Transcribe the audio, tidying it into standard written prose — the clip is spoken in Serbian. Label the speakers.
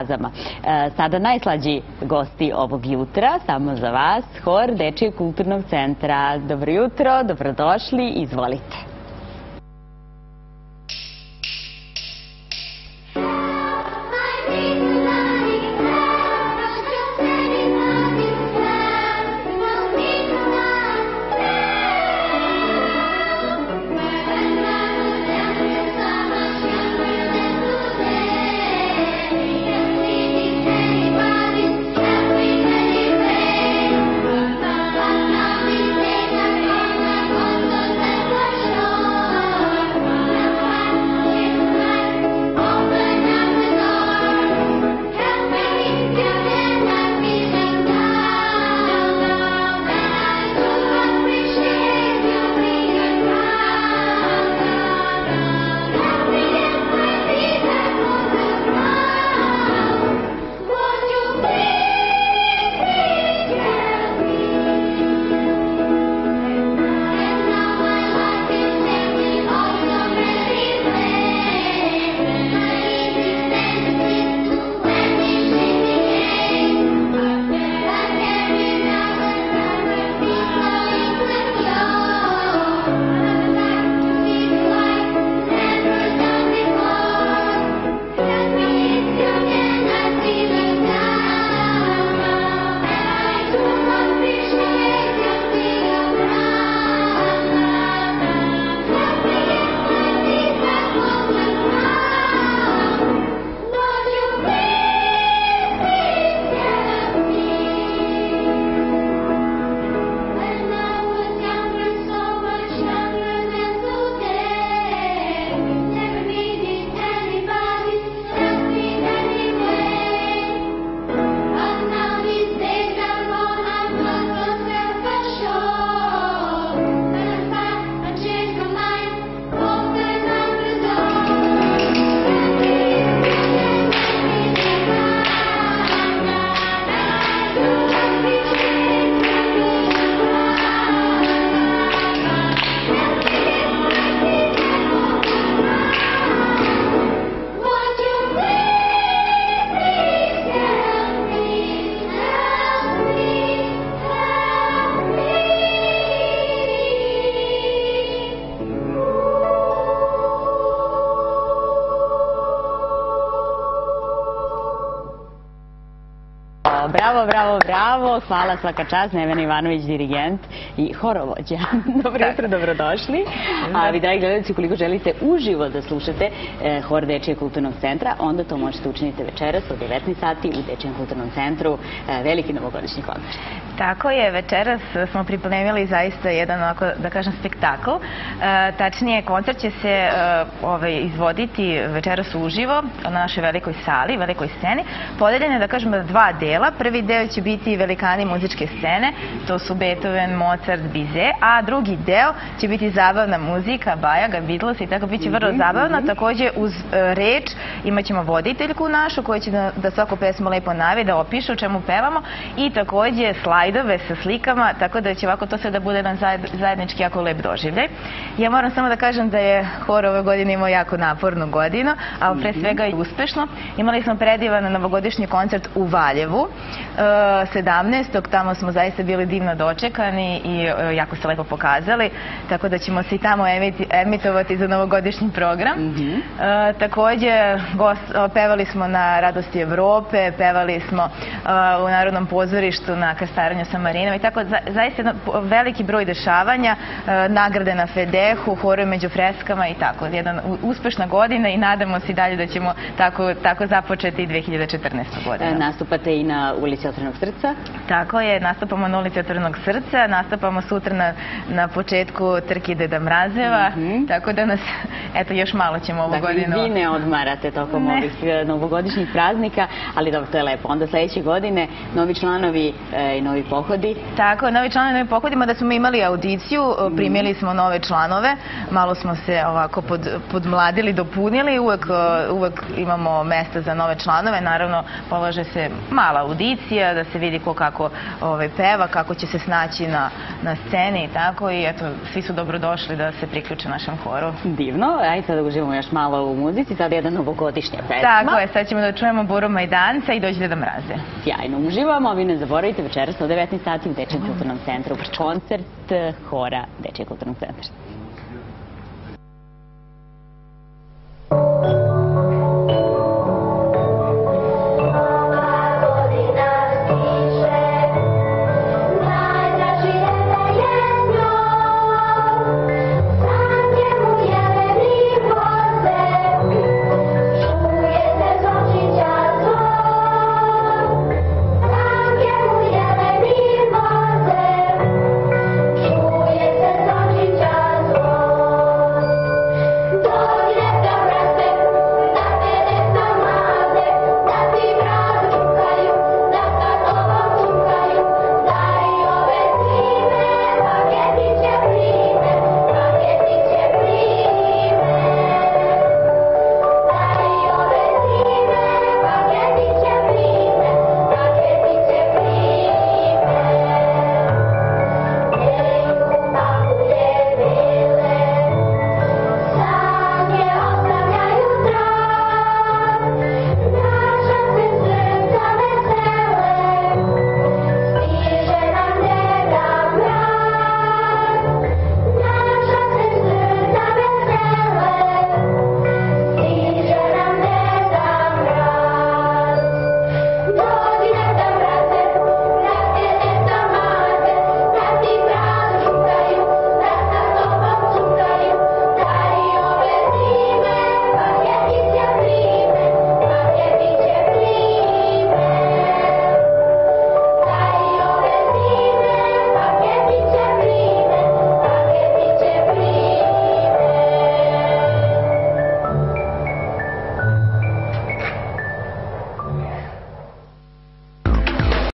Speaker 1: Stazama. Sada najslađi gosti ovog jutra, samo za vas, hor Dečijeg kulturnog centra. Dobro jutro, dobrodošli, izvolite. Bravo, bravo, bravo. Hvala, svaka čast. Nevena Ivanović, dirigent i horovođa. Dobro jutro, dobrodošli. A vi, dragi gledalci, ukoliko želite uživo da slušate hor Dečijeg kulturnog centra, onda to možete učiniti večeras od 19 sati u Dečijem kulturnom centru, veliki novogodišnji koncert.
Speaker 2: Tako je, večeras smo pripremili zaista jedan, onako, da kažem, spektakl. Tačnije, koncert će se izvoditi večeras uživo na našoj velikoj sali, velikoj sceni. Podeljen je, da kažem, dva dela. Prvi deo će biti velikani muzičke scene, to su Beethoven, Mozart, Bizet, a drugi deo će biti zabavna muzika, Bajaga, Beatles i tako biće vrlo zabavno. Također uz reč imat ćemo voditeljku našu koja će da svaku pesmu lepo najavi, da opiše o čemu pevamo i također slajdove sa slikama, tako da će ovako to sve da bude jedan zajednički jako lep doživljaj. Ja moram samo da kažem da je hor ove godine imao jako napornu godinu, a pre svega i uspešno. Imali smo predivan novogodišnji koncert u Valjevu 17. Tamo smo zaista bili divno dočekani i jako se lepo pokazali, tako da ćemo se i tamo emitovati za novogodišnji program. Također pevali smo na Radosti Evrope, pevali smo u Narodnom pozorištu na Krstarenju sa Marinom i tako zaista veliki broj dešavanja, nagrade na Fedehu, horovi među freskama i tako. Jedna uspešna godina i nadamo se i dalje da ćemo tako započeti 2014. godinu.
Speaker 1: Nastupate i na ulici Otvorenog srca?
Speaker 2: Tako je, nastupamo na ulici Otvorenog srca, nastupamo sutra na početku trke Deda Mrazeva, tako da nas, eto, još malo ćemo ovu godinu...
Speaker 1: Dakle, vi ne odmarate tokom ovih novogodišnjih praznika, ali dobro, to je lepo. Onda sljedeće godine novi članovi i novi novi pohodi.
Speaker 2: Tako, novi članovi, novi pohodima, da smo imali audiciju, primili smo nove članove, malo smo se ovako podmladili, dopunili, uvek imamo mesta za nove članove, naravno polaže se mala audicija, da se vidi ko kako peva, kako će se snaći na sceni i tako, i eto, svi su dobrodošli da se priključe našem horu.
Speaker 1: Divno, ajde sada uživamo još malo u muzici, sada jedna novogodišnja pesma.
Speaker 2: Tako je, sad ćemo da čujemo Buru Majdanca i Dođi Deda Mraze.
Speaker 1: Sjajno uživamo, a vi ne zaboravite večeras u 19 sati u Dečijem kulturnom centru, koncert hora Dečijeg kulturnog centra.